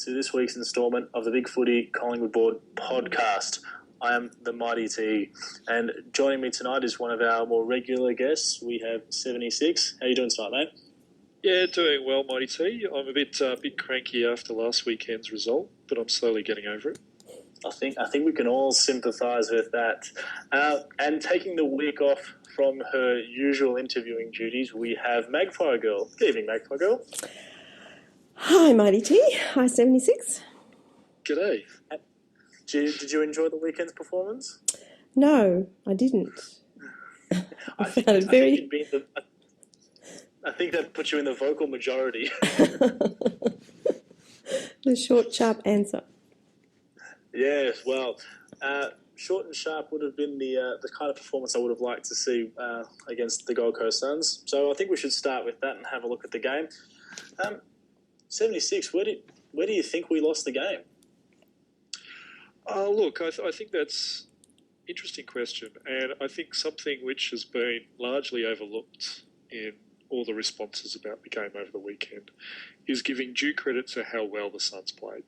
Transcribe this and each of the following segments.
to this week's instalment of the BigFooty Collingwood Board podcast. I am the Mighty T, and joining me tonight is one of our more regular guests. We have 76. How are you doing tonight, mate? Yeah, doing well, Mighty T. I'm a bit cranky after last weekend's result, but I'm slowly getting over it. I think we can all sympathise with that. And taking the week off from her usual interviewing duties, we have Magpie Girl. Good evening, Magpie Girl. Hi, Mighty T. Hi, 76. G'day. Did you enjoy the weekend's performance? No, I didn't. I think that put you in the vocal majority. The short, sharp answer. Yes, well, short and sharp would have been the kind of performance I would have liked to see against the Gold Coast Suns. So I think we should start with that and have a look at the game. 76, where do you think we lost the game? Look, I think that's an interesting question, and I think something which has been largely overlooked in all the responses about the game over the weekend is giving due credit to how well the Suns played.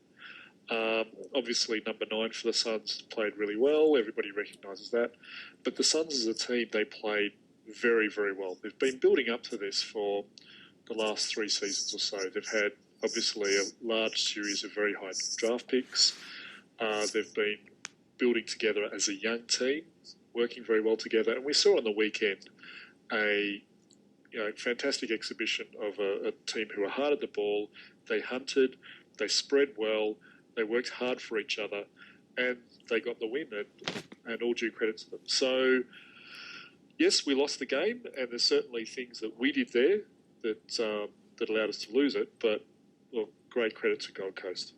Obviously, number 9 for the Suns played really well. Everybody recognises that. But the Suns as a team, they played very, very well. They've been building up to this for the last 3 seasons or so. They've had, obviously, a large series of very high draft picks. They've been building together as a young team, working very well together. And we saw on the weekend a fantastic exhibition of a team who were hard at the ball. They hunted, they spread well, they worked hard for each other, and they got the win, and all due credit to them. So, yes, we lost the game, and there's certainly things that we did there that allowed us to lose it, but, well, great credit to Gold Coast.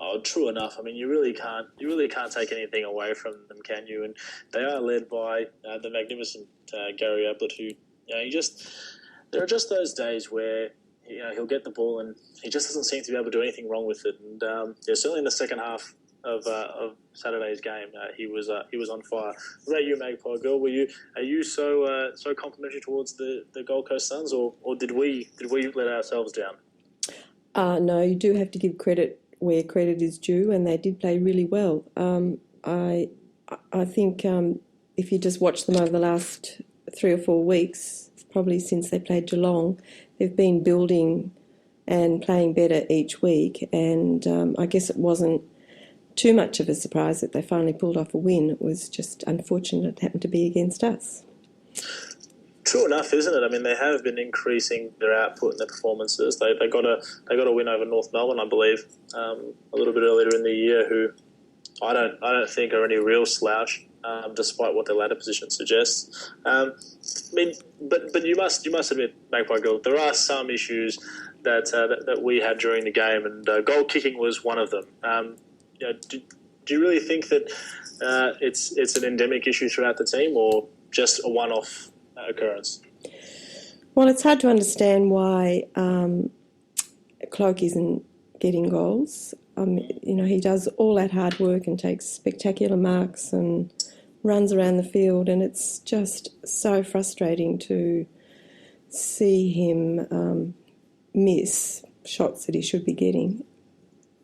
Oh, true enough. I mean, you really can't take anything away from them, can you? And they are led by the magnificent Gary Ablett, who, there are just those days where he'll get the ball and he just doesn't seem to be able to do anything wrong with it. And certainly in the second half of Saturday's game, he was on fire. What about you, Magpie Girl? Are you so complimentary towards the Gold Coast Suns, or did we let ourselves down? No, you do have to give credit where credit is due, and they did play really well. I think if you just watch them over the last 3 or 4 weeks, probably since they played Geelong, they've been building and playing better each week, and I guess it wasn't too much of a surprise that they finally pulled off a win. It was just unfortunate it happened to be against us. True enough, isn't it? I mean, they have been increasing their output and their performances. They got a win over North Melbourne, I believe, a little bit earlier in the year. Who I don't think are any real slouch, despite what their ladder position suggests. But you must admit, Magpie Girl, there are some issues that we had during the game, and goal kicking was one of them. Do you really think that it's an endemic issue throughout the team, or just a one-off occurrence? Well, it's hard to understand why Cloak isn't getting goals. He does all that hard work and takes spectacular marks and runs around the field, and it's just so frustrating to see him miss shots that he should be getting.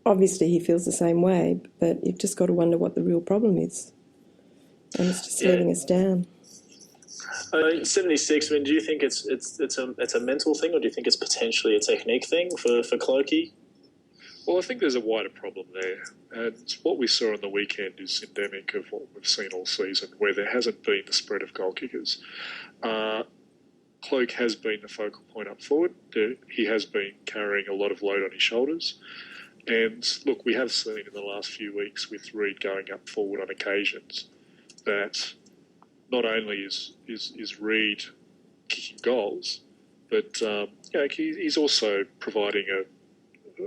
Obviously, he feels the same way, but you've just got to wonder what the real problem is, and it's just letting us down. 76. I mean, do you think it's a mental thing, or do you think it's potentially a technique thing for Clokey? Well, I think there's a wider problem there, and what we saw on the weekend is endemic of what we've seen all season, where there hasn't been the spread of goal kickers. Cloak has been the focal point up forward. He has been carrying a lot of load on his shoulders. And look, we have seen in the last few weeks with Reid going up forward on occasions that not only is Reid kicking goals, but he's also providing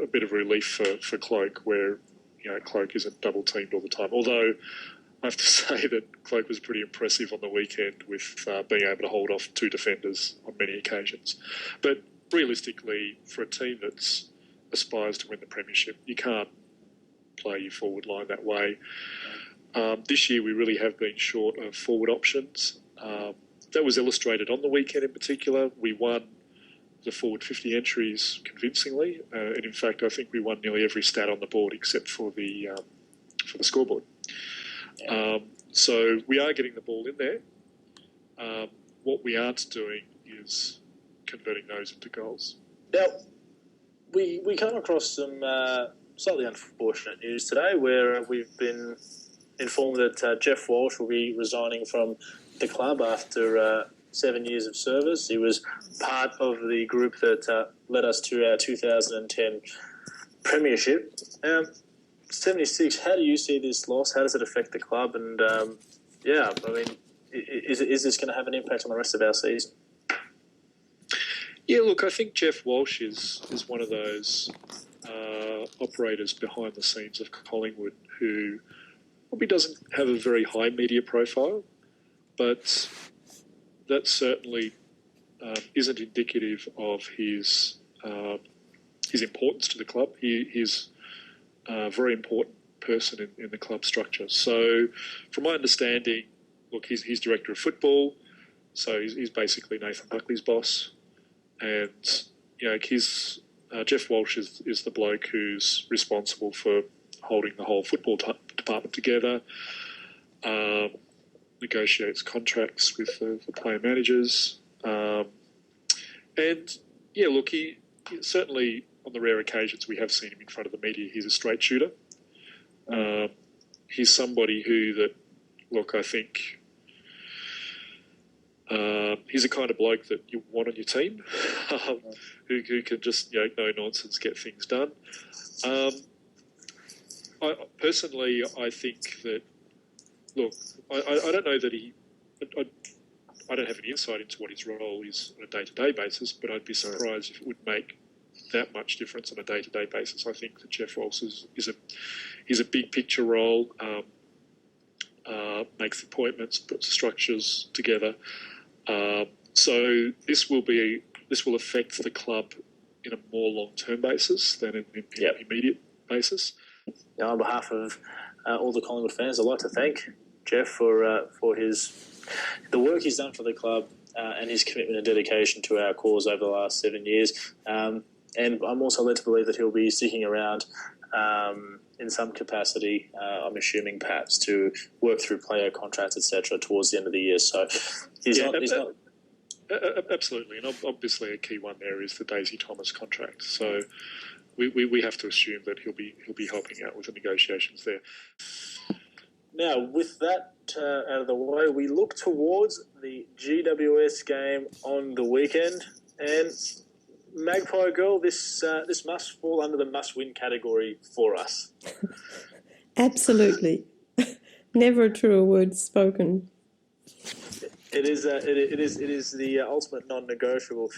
a bit of relief for Cloak, where Cloak isn't double teamed all the time. Although I have to say that Cloak was pretty impressive on the weekend with being able to hold off 2 defenders on many occasions. But realistically, for a team that aspires to win the premiership, you can't play your forward line that way. This year we really have been short of forward options. That was illustrated on the weekend in particular. We won the forward 50 entries convincingly, and in fact, I think we won nearly every stat on the board except for the scoreboard. Yeah. So we are getting the ball in there. What we aren't doing is converting those into goals. Now, we come across some slightly unfortunate news today where we've been informed that Geoff Walsh will be resigning from the club after 7 years of service. He was part of the group that led us to our 2010 premiership. 76, how do you see this loss? How does it affect the club? And, is this going to have an impact on the rest of our season? Yeah, look, I think Geoff Walsh is one of those operators behind the scenes of Collingwood who probably doesn't have a very high media profile, but that certainly isn't indicative of his importance to the club. He's a very important person in the club structure. So from my understanding, look, he's director of football, so he's basically Nathan Buckley's boss. And, Geoff Walsh is the bloke who's responsible for holding the whole football department together, negotiates contracts with the player managers. He certainly, on the rare occasions we have seen him in front of the media, he's a straight shooter. He's somebody I think... he's the kind of bloke that you want on your team, who can just, no nonsense, get things done. I think that, look, I don't know that I don't have any insight into what his role is on a day-to-day basis, but I'd be surprised if it would make that much difference on a day-to-day basis. I think that Geoff Walsh is a big picture role, makes appointments, puts structures together. So this will affect the club in a more long-term basis than an immediate basis. Now, on behalf of all the Collingwood fans, I'd like to thank Geoff for the work he's done for the club and his commitment and dedication to our cause over the last 7 years. And I'm also led to believe that he'll be sticking around in some capacity, I'm assuming perhaps to work through player contracts, etc., towards the end of the year. So he's not. Absolutely, and obviously a key one there is the DThomas contract. So we have to assume that he'll be helping out with the negotiations there. Now, with that out of the way, we look towards the GWS game on the weekend, and Magpie Girl, this must fall under the must-win category for us. Absolutely. Never a truer word spoken. It is the ultimate non-negotiable.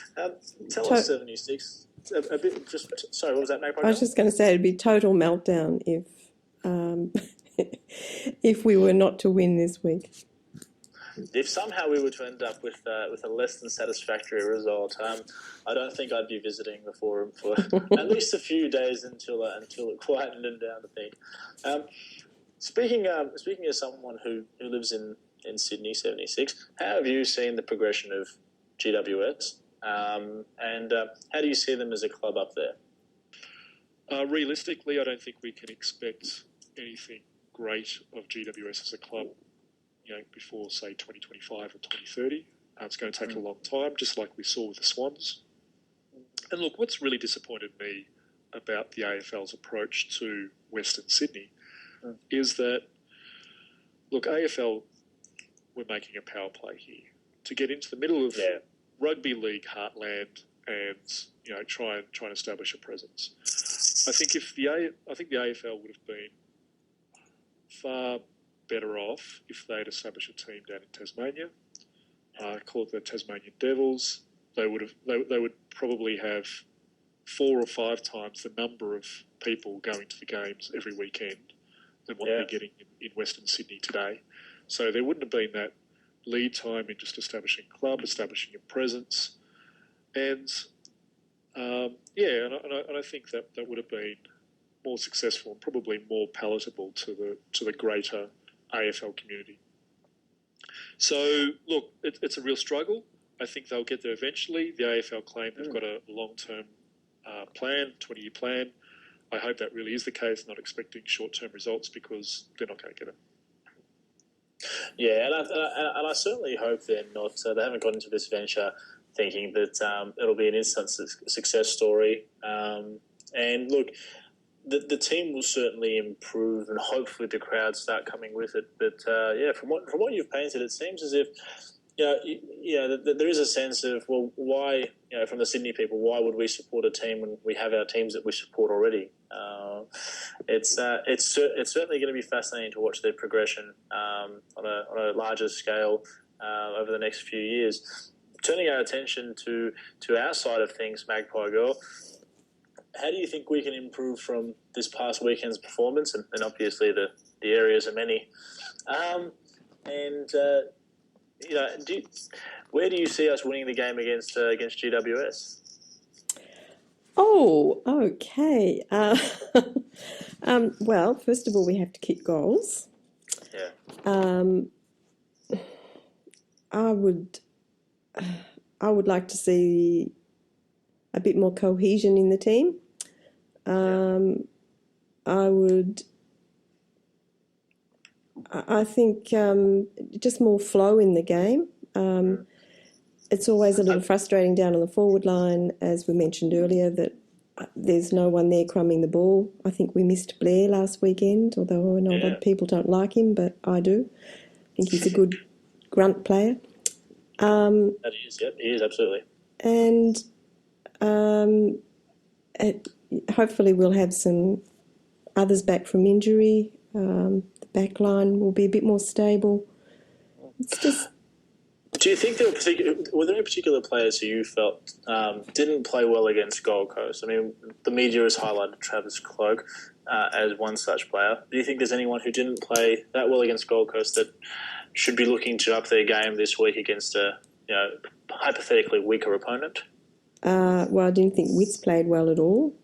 Tell us 76. A bit. Sorry, what was that, Magpie Girl? I was just going to say it'd be total meltdown if we were not to win this week. If somehow we were to end up with a less than satisfactory result, I don't think I'd be visiting the forum for at least a few days until it quietened down. I think. Speaking as someone who lives in Sydney, 76, how have you seen the progression of GWS, and how do you see them as a club up there? Realistically, I don't think we can expect anything great of GWS as a club, before, say, 2025 or 2030. It's going to take a long time, just like we saw with the Swans. And look, what's really disappointed me about the AFL's approach to Western Sydney is that, look, AFL were making a power play here to get into the middle of rugby league heartland and try and establish a presence. I think the AFL would have been far better off if they'd established a team down in Tasmania, called the Tasmanian Devils. They would probably have 4 or 5 times the number of people going to the games every weekend than what they're getting in Western Sydney today. So there wouldn't have been that lead time in just establishing a club, establishing a presence, and I think that would have been more successful and probably more palatable to the greater AFL community. So look, it's a real struggle. I think they'll get there eventually. The AFL claim they've got a long-term plan, 20-year plan. I hope that really is the case, not expecting short-term results because they're not going to get it. Yeah, and I certainly hope they're not. They haven't got into this venture thinking that it'll be an instant success story. And look, the team will certainly improve, and hopefully the crowd start coming with it. But from what you've painted, it seems as if there is a sense of, well, why, from the Sydney people, why would we support a team when we have our teams that we support already? It's certainly going to be fascinating to watch their progression on a larger scale over the next few years. Turning our attention to our side of things, Magpie Girl, how do you think we can improve from this past weekend's performance? And obviously the areas are many. Where do you see us winning the game against GWS? Oh, okay. Well, first of all, we have to kick goals. Yeah. I would like to see a bit more cohesion in the team. I think just more flow in the game. It's always a little frustrating down on the forward line, as we mentioned earlier, that there's no one there crumbing the ball. I think we missed Blair last weekend, although I know a lot of people don't like him, but I do. I think he's a good grunt player. That he is, he is, absolutely. And hopefully we'll have some others back from injury. The back line will be a bit more stable. It's just... Do you think were there any particular players who you felt didn't play well against Gold Coast? I mean, the media has highlighted Travis Cloak as one such player. Do you think there's anyone who didn't play that well against Gold Coast that should be looking to up their game this week against a hypothetically weaker opponent? Well, I didn't think Witts played well at all.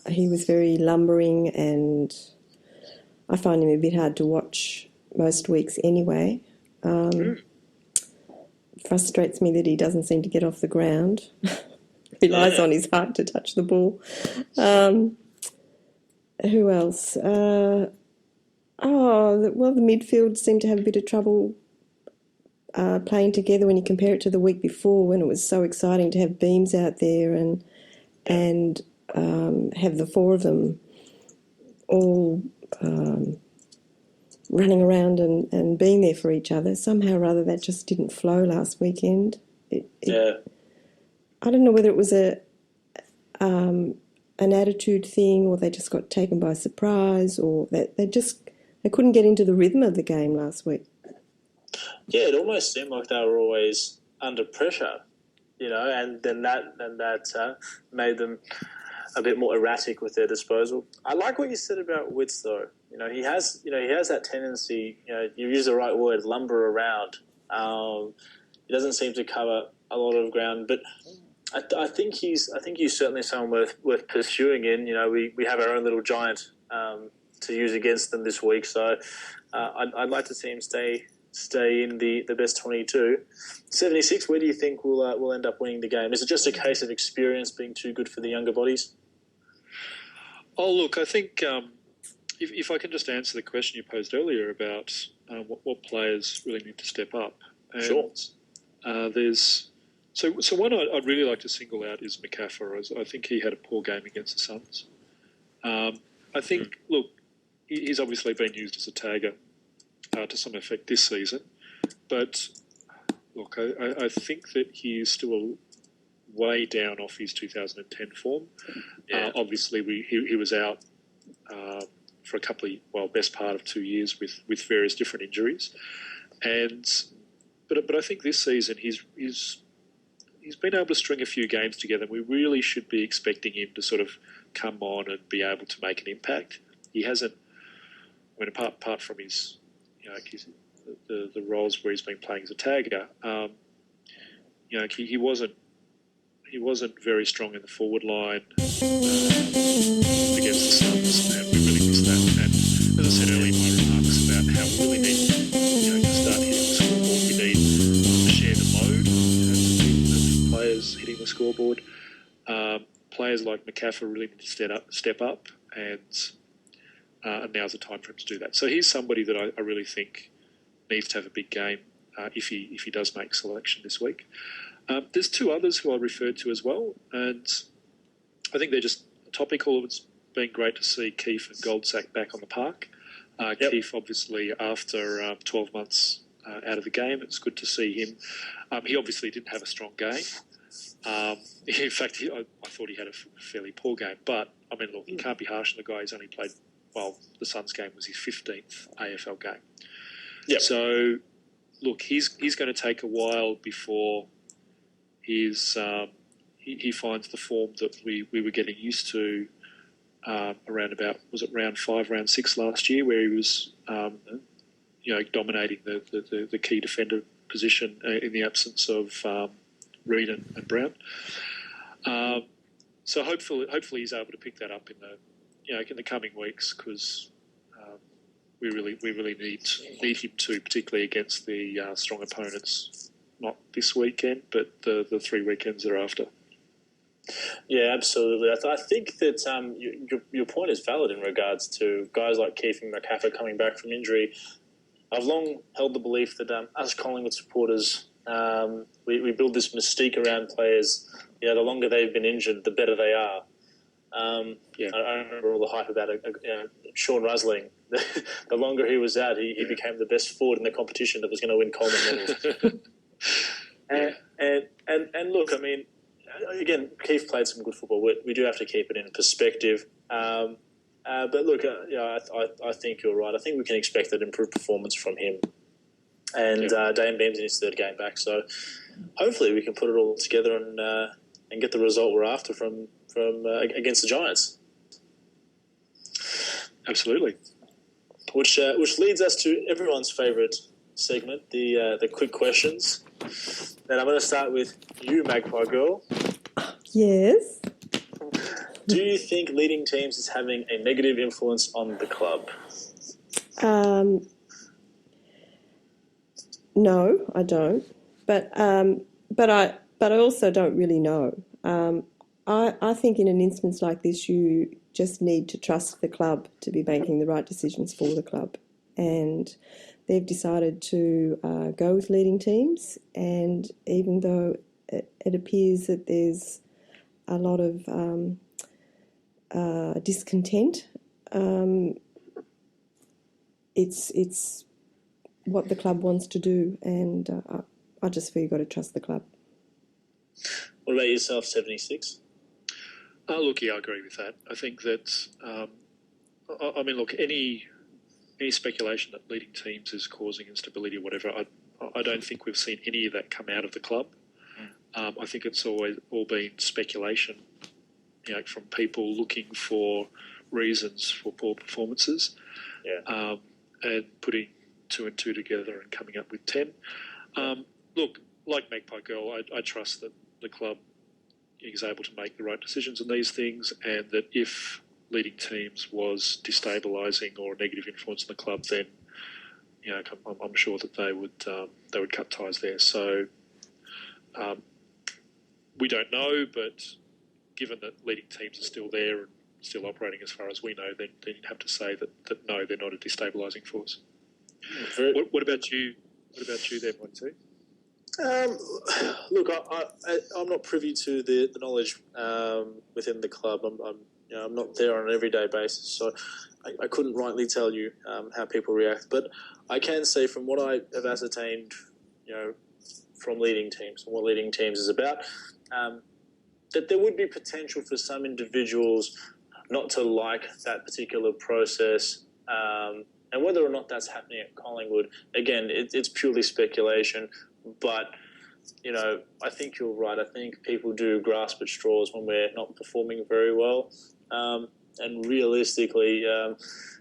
He was very lumbering, and I find him a bit hard to watch most weeks anyway. Frustrates me that he doesn't seem to get off the ground. Relies on his heart to touch the ball. Who else? The midfield seemed to have a bit of trouble playing together when you compare it to the week before, when it was so exciting to have Beams out there and have the four of them all running around and being there for each other. Somehow or other that just didn't flow last weekend. I don't know whether it was an attitude thing, or they just got taken by surprise, or that they couldn't get into the rhythm of the game last week. Yeah, it almost seemed like they were always under pressure, and then that made them a bit more erratic with their disposal. I like what you said about Witts, though. He has that tendency. You use the right word, lumber around. He doesn't seem to cover a lot of ground, but I think he's certainly someone worth pursuing. In we have our own little giant to use against them this week, so I'd like to see him stay in the best 22. 76. Where do you think we'll end up winning the game? Is it just a case of experience being too good for the younger bodies? Oh, look, I think if I can just answer the question you posed earlier about what players really need to step up. And, sure. So one I'd really like to single out is McCaffrey. I think he had a poor game against the Suns. I think, look, he's obviously been used as a tagger to some effect this season. But, look, I think that he is still way down off his 2010 form. Yeah. Obviously, he was out for a couple of, best part of 2 years with various different injuries. But I think this season he's been able to string a few games together. We really should be expecting him to sort of come on and be able to make an impact. He hasn't. I mean, apart from his, the roles where he's been playing as a tagger, he wasn't very strong in the forward line against the Suns, and we really missed that. And as I said earlier in my remarks about how we really need to start hitting the scoreboard, we need to share the load scoreboard. Players like McCaffrey really need to step up, and now's the time for him to do that. So he's somebody that I really think needs to have a big game if he does make selection this week. There's two others who I referred to as well, and I think they're just topical. It's been great to see Keith and Goldsack back on the park. Keith, obviously, after 12 months out of the game, it's good to see him. He obviously didn't have a strong game. In fact, I thought he had a fairly poor game. But, I mean, look, you can't be harsh on the guy. He's only played, well, the Suns game was his 15th AFL game. Yep. So, look, he's going to take a while before he finds the form that we were getting used to around about, was it round 5, round 6 last year, where he was, dominating the key defender position in the absence of Reid and Brown. So hopefully he's able to pick that up in the coming weeks, because we really need him to, particularly against the strong opponents, not this weekend, but the 3 weekends thereafter. Yeah, absolutely. I think that your point is valid in regards to guys like Keith and McCaffrey coming back from injury. I've long held the belief that us Collingwood supporters, we build this mystique around players. The longer they've been injured, the better they are. I remember all the hype about Sean Rusling. The longer he was out, he became the best forward in the competition that was going to win Coleman medals. and look, I mean, again, Keith played some good football. We do have to keep it in perspective. But look, I think you're right. I think we can expect an improved performance from him. And Dane Beam's in his 3rd game back, so hopefully we can put it all together and get the result we're after from against the Giants. Absolutely. Which leads us to everyone's favourite segment, the quick questions. And I'm going to start with you, Magpie Girl. Yes. Do you think leading teams is having a negative influence on the club? No, I don't. But I also don't really know. I think in an instance like this, you just need to trust the club to be making the right decisions for the club. And they've decided to go with leading teams. And even though it appears that there's a lot of discontent, it's what the club wants to do, and I just feel you've got to trust the club. What about yourself, 76? Look, yeah, I agree with that. I think that, I mean, look, any speculation that leading teams is causing instability or whatever, I don't think we've seen any of that come out of the club. I think it's always all been speculation, from people looking for reasons for poor performances, and putting 2 and 2 together and coming up with 10. Look, like Magpie Girl, I trust that the club is able to make the right decisions on these things, and that if leading teams was destabilising or a negative influence on the club, then I'm sure that they would cut ties there. So we don't know, but given that leading teams are still there and still operating as far as we know, then you'd have to say that no, they're not a destabilising force. What about you? What about you there, Monty? Look, I'm not privy to the knowledge within the club. I'm not there on an everyday basis, so I couldn't rightly tell you how people react. But I can say from what I have ascertained, from leading teams and what leading teams is about, that there would be potential for some individuals not to like that particular process. And whether or not that's happening at Collingwood, again, it's purely speculation. But, I think you're right. I think people do grasp at straws when we're not performing very well. And realistically, only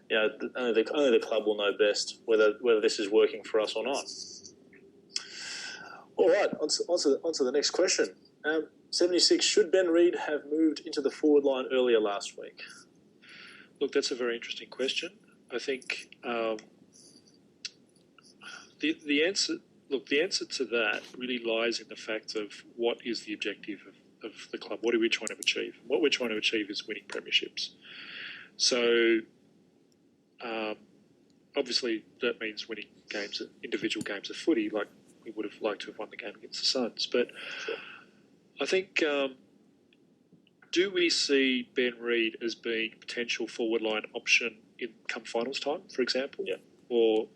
the club will know best whether this is working for us or not. All right, on to the next question. 76, should Ben Reid have moved into the forward line earlier last week? Look, that's a very interesting question. I think the answer to that really lies in the fact of what is the objective the club. What are we trying to achieve? What we're trying to achieve is winning premierships. So, obviously, that means winning games, individual games of footy, like we would have liked to have won the game against the Suns. But I think, do we see Ben Reid as being a potential forward line option in come finals time, for example? Yeah. Or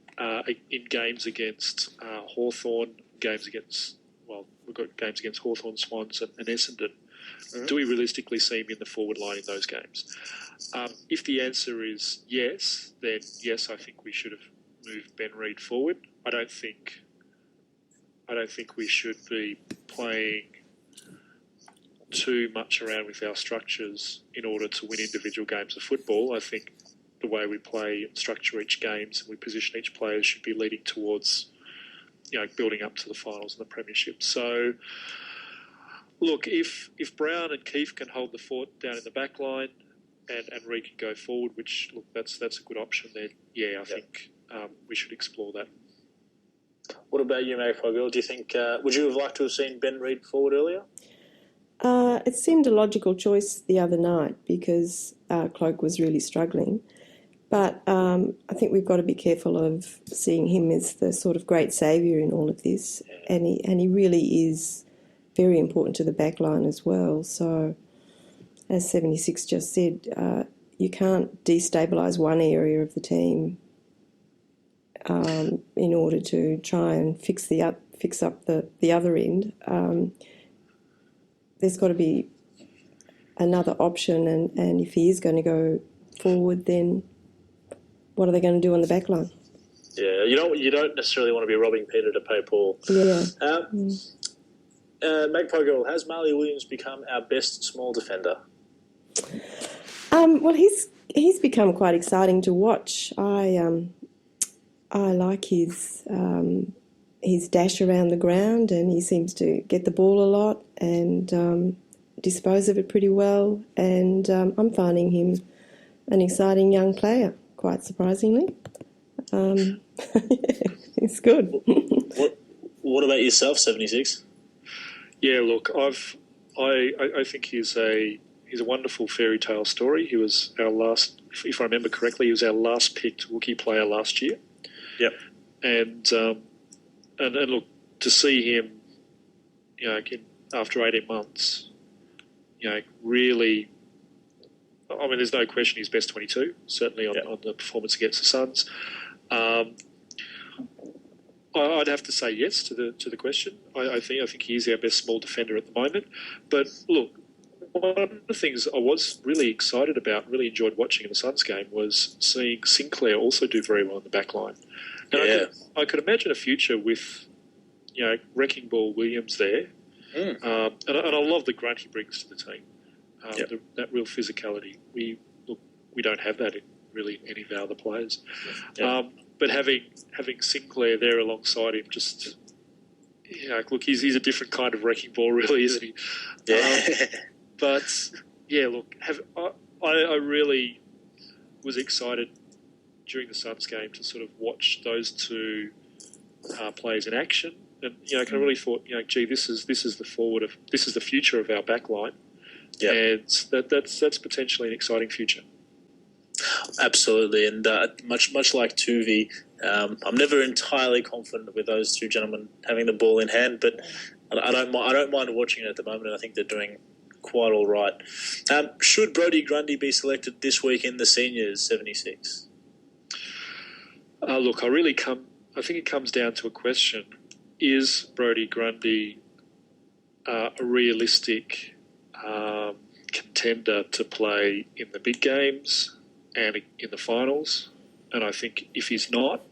in games against Hawthorn, we've got games against Hawthorn, Swans and Essendon. Mm-hmm. Do we realistically see him in the forward line in those games? If the answer is yes, then yes, I think we should have moved Ben Reid forward. I don't think we should be playing too much around with our structures in order to win individual games of football. I think the way we play and structure each games and we position each player should be leading towards, building up to the finals and the premiership. So, look, if Brown and Keefe can hold the fort down in the back line and Reid can go forward, which, look, that's a good option then, I think we should explore that. What about you, Magpie Girl? Do you think, would you have liked to have seen Ben Reid forward earlier? It seemed a logical choice the other night because Cloak was really struggling. But I think we've got to be careful of seeing him as the sort of great saviour in all of this. And he really is very important to the back line as well. So, as 76 just said, you can't destabilise one area of the team in order to try and fix up the other end. There's got to be another option, and if he is going to go forward, then what are they going to do on the back line? Yeah, you don't necessarily want to be robbing Peter to pay Paul. Yeah. Magpie Girl, has Marley Williams become our best small defender? Well, he's become quite exciting to watch. I like his dash around the ground, and he seems to get the ball a lot and dispose of it pretty well. And I'm finding him an exciting young player, quite surprisingly. It's good. What about yourself, 76? Yeah, look, I think he's a wonderful fairy tale story. He was our last, if I remember correctly, he was our last picked rookie player last year. Yep. And look, to see him, after 18 months, really, I mean, there's no question he's best 22, certainly on the performance against the Suns. I'd have to say yes to the question. I think he is our best small defender at the moment. But look, one of the things I was really excited about, really enjoyed watching in the Suns game, was seeing Sinclair also do very well in the back line. And I could imagine a future with, Wrecking Ball Williams there. And I love the grunt he brings to the team. That real physicality. We don't have that in really any of our other players. But having Sinclair there alongside him, just look, he's a different kind of wrecking ball, really, isn't he? But look, I really was excited during the Suns game to sort of watch those two players in action, and I kind of really thought, gee, this is the future of our back line, and that's potentially an exciting future. Absolutely, and much like Tuvi, I'm never entirely confident with those two gentlemen having the ball in hand, but I don't mind watching it at the moment, and I think they're doing quite all right. Should Brodie Grundy be selected this week in the seniors, 76? Look, I think it comes down to a question: is Brodie Grundy a realistic contender to play in the big games and in the finals? And I think if he's not,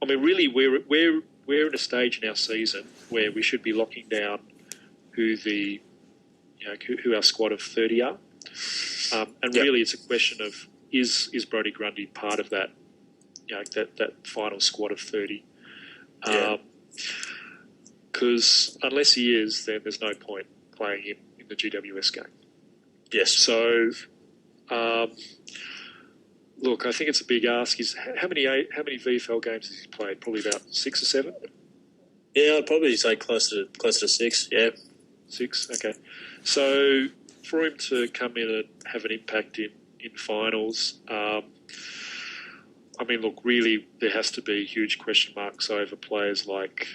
I mean, really, we're at a stage in our season where we should be locking down who our squad of 30 are, and really, it's a question of is Brodie Grundy part of that, that final squad of 30? Because unless he is, then there's no point playing him in the GWS game. Yes. So, look, I think it's a big ask. How many VFL games has he played? Probably about 6 or 7. Yeah, I'd probably say closer to 6. Yeah. 6? Okay. So for him to come in and have an impact in finals, I mean, look, really there has to be huge question marks over players like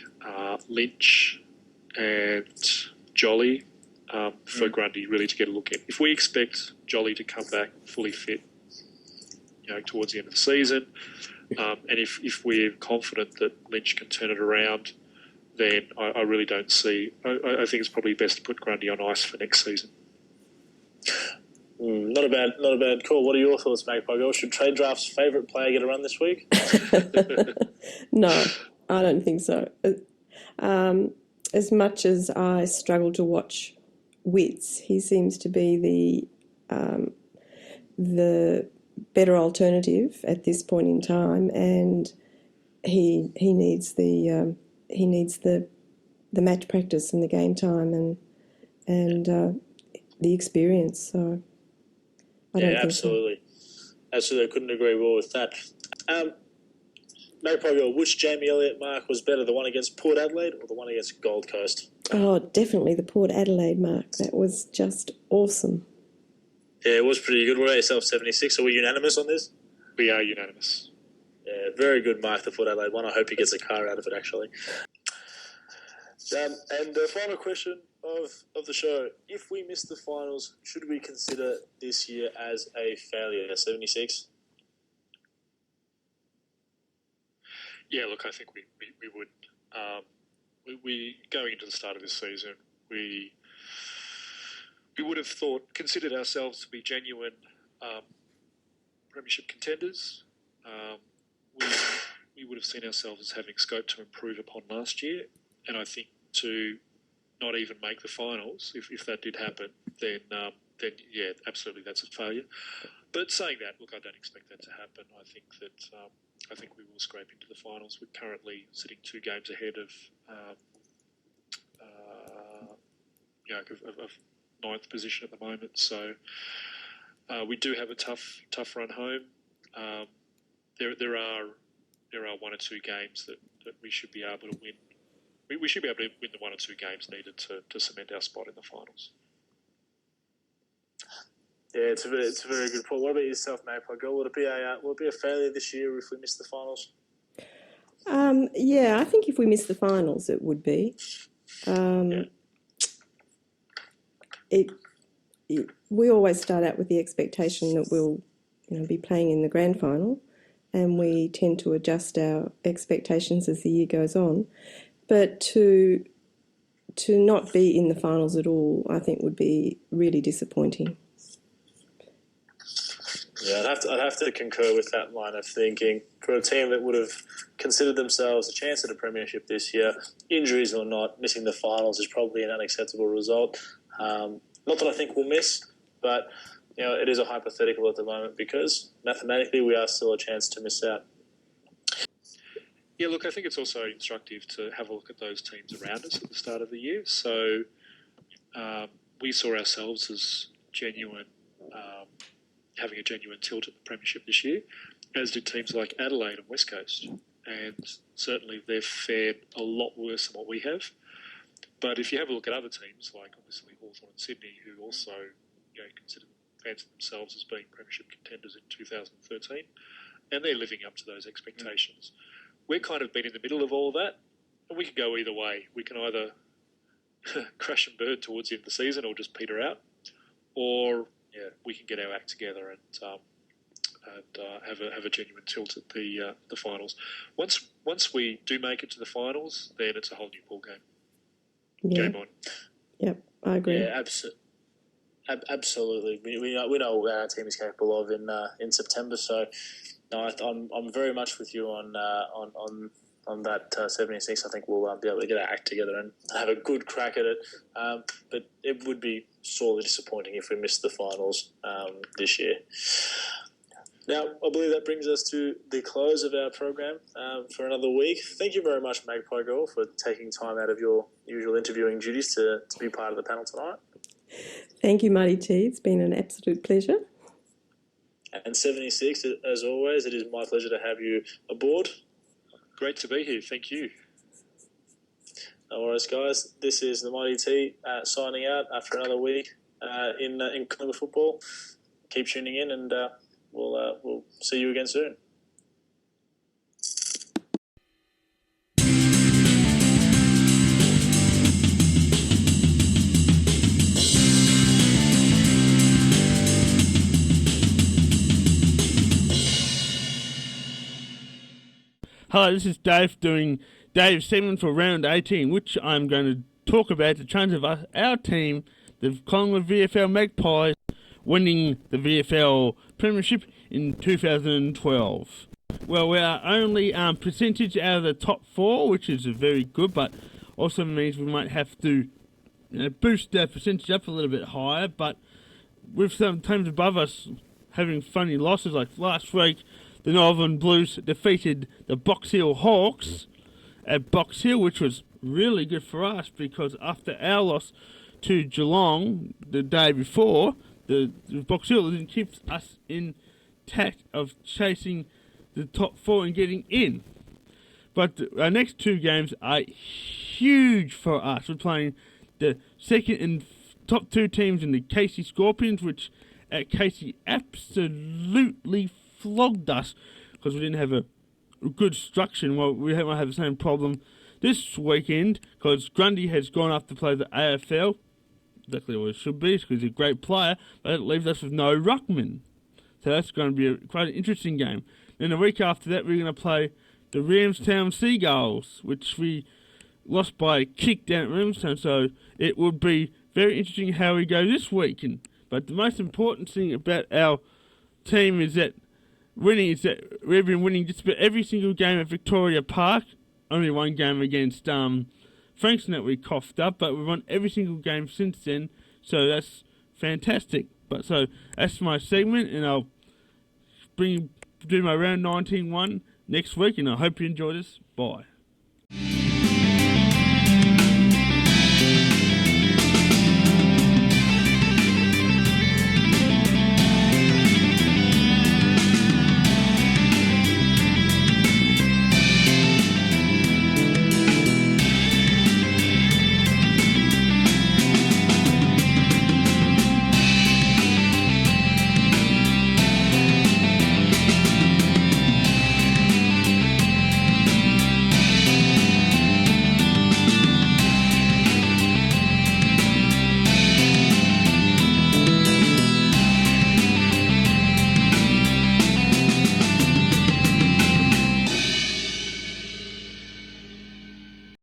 Lynch and Jolly for Grundy really to get a look in. If we expect Jolly to come back fully fit, towards the end of the season, and if we're confident that Lynch can turn it around, then I really don't see. I think it's probably best to put Grundy on ice for next season. Not a bad call. What are your thoughts, Magpie Girl? Should Trade Draft's favourite player get a run this week? No, I don't think so. As much as I struggle to watch Wits, he seems to be the better alternative at this point in time, and he needs the match practice and the game time and the experience. So I don't think absolutely. Absolutely, I couldn't agree more with that. Magpie Girl, which Jamie Elliott mark was better, the one against Port Adelaide or the one against Gold Coast? Oh, definitely the Port Adelaide mark. That was just awesome. Yeah, it was pretty good. What about yourself, 76? Are we unanimous on this? We are unanimous. Yeah, very good mark, the Port Adelaide one. I hope he gets a car out of it, actually. And the final question of the show. If we miss the finals, should we consider this year as a failure? 76? Yeah, look, I think we would. We going into the start of this season, we would have considered ourselves to be genuine premiership contenders. We would have seen ourselves as having scope to improve upon last year, and I think to not even make the finals, if that did happen, then yeah, absolutely, that's a failure. But saying that, look, I don't expect that to happen. I think we will scrape into the finals. We're currently sitting 2 games ahead of ninth position at the moment. So we do have a tough run home. There are 1 or 2 games that we should be able to win. We should be able to win the 1 or 2 games needed to cement our spot in the finals. Yeah, it's a very good point. What about yourself, Magpie Girl? Will it be a failure this year if we miss the finals? Yeah, I think if we miss the finals, it would be. We always start out with the expectation that we'll, be playing in the grand final, and we tend to adjust our expectations as the year goes on. But to not be in the finals at all, I think would be really disappointing. Yeah, I'd have to concur with that line of thinking. For a team that would have considered themselves a chance at a premiership this year, injuries or not, missing the finals is probably an unacceptable result. Not that I think we'll miss, but it is a hypothetical at the moment because mathematically we are still a chance to miss out. Yeah, look, I think it's also instructive to have a look at those teams around us at the start of the year. So we saw ourselves as genuine, having a genuine tilt at the premiership this year, as did teams like Adelaide and West Coast. And certainly they've fared a lot worse than what we have. But if you have a look at other teams, like obviously Hawthorn and Sydney, who also fancied themselves as being premiership contenders in 2013, and they're living up to those expectations. We're kind of been in the middle of all of that, and we can go either way. We can either crash and burn towards the end of the season or just peter out, or we can get our act together and have a genuine tilt at the finals. Once we do make it to the finals, then it's a whole new ball game. Yeah. Game on. Yep, I agree. Yeah, absolutely. We know what our team is capable of in September. So, no, I'm very much with you on that 76. I think we'll be able to get our act together and have a good crack at it. But it would be sorely disappointing if we missed the finals this year. Now, I believe that brings us to the close of our program for another week. Thank you very much, Magpie Girl, for taking time out of your usual interviewing duties to be part of the panel tonight. Thank you, Marty T. It's been an absolute pleasure. And 76, as always, it is my pleasure to have you aboard. Great to be here. Thank you. No worries, guys. This is the Mighty T signing out after another week in Collingwood football. Keep tuning in, and we'll see you again soon. Hello, this is Dave doing Dave's segment for round 18, which I'm going to talk about the chance of our team, the Collingwood VFL Magpies, winning the VFL Premiership in 2012. Well, we are only percentage out of the top 4, which is very good, but also means we might have to boost our percentage up a little bit higher. But with some teams above us having funny losses, like last week, the Northern Blues defeated the Box Hill Hawks at Box Hill, which was really good for us because after our loss to Geelong the day before, the Box Hill didn't keep us intact of chasing the top 4 and getting in. But our next 2 games are huge for us. We're playing the second and top 2 teams in the Casey Scorpions, which at Casey absolutely flogged us because we didn't have a good structure. Well, we might have the same problem this weekend because Grundy has gone up to play the AFL, exactly what it should be because he's a great player, but it leaves us with no ruckman. So that's going to be quite an interesting game. Then a week after that, we're going to play the Ramstown Seagulls, which we lost by a kick down at Ramstown. So it would be very interesting how we go this weekend. But the most important thing about our team is that we've been winning just about every single game at Victoria Park. Only one game against Frankston that we coughed up, but we've won every single game since then, so that's fantastic. But so that's my segment, and I'll do my round 19 one next week, and I hope you enjoy this. Bye.